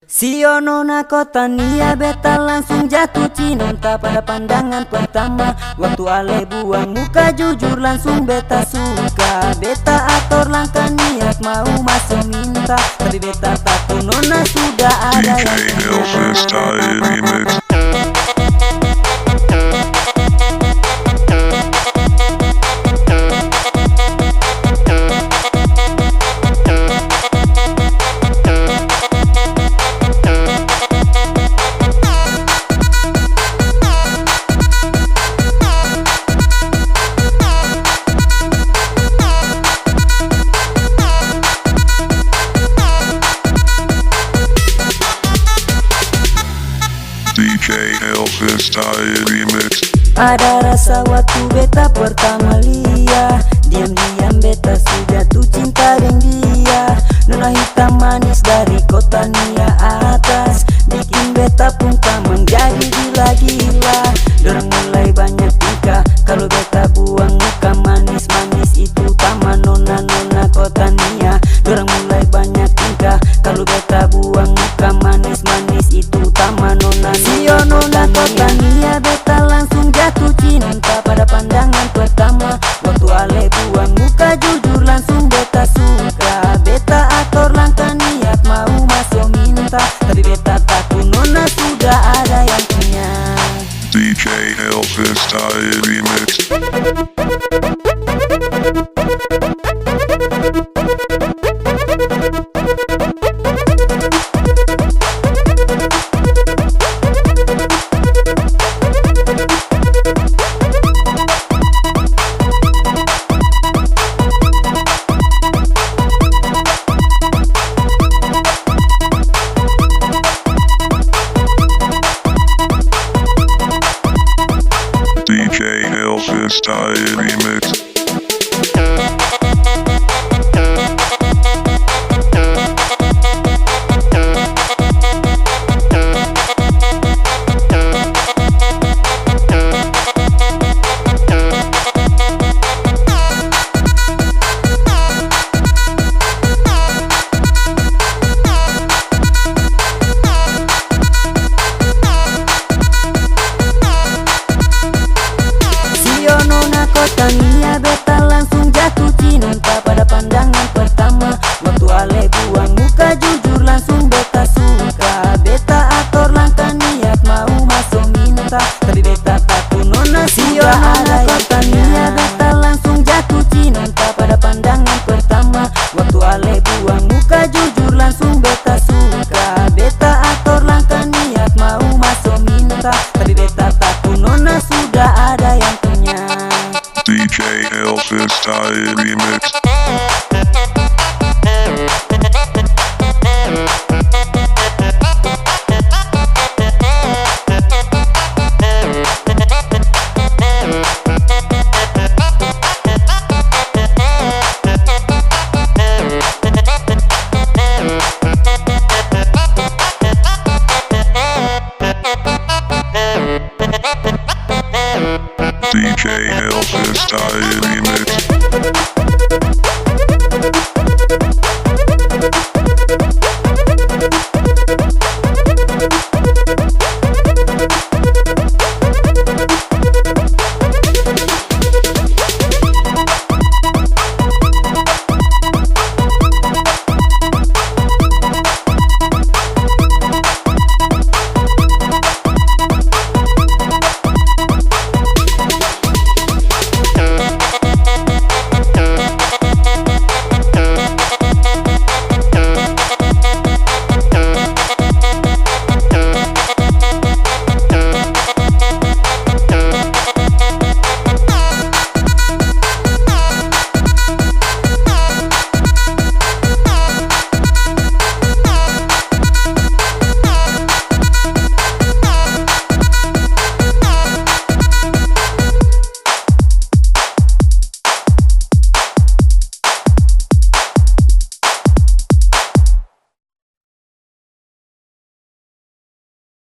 Sio nona kota nia beta langsung jatuh cinta pada pandangan pertama. Waktu ale buang muka jujur langsung beta suka. Beta atur langkah niat mau masuk minta, tapi beta tahu nona sudah ada DJ Elvis Style Remix. DJ Elvis Style Remix. Ada rasa waktu beta pertama lihat, diam-diam beta sudah jatuh cinta dengan dia. Nona hitam manis dari kota nia atas, bikin beta pun tak menjadi gila-gila. Dorang mulai banyak tingkah, kalau beta buang muka manis-manis itu taman nona-nona kota nia. Dorang mulai banyak tingkah, kalau beta buang muka manis-manis itu taman nona. Sio nona kota nia beta langsung jatuh cinta pada pandangan pertama. Waktu ale buang muka jujur langsung beta suka. Beta atur langkah niat mau masuk minta,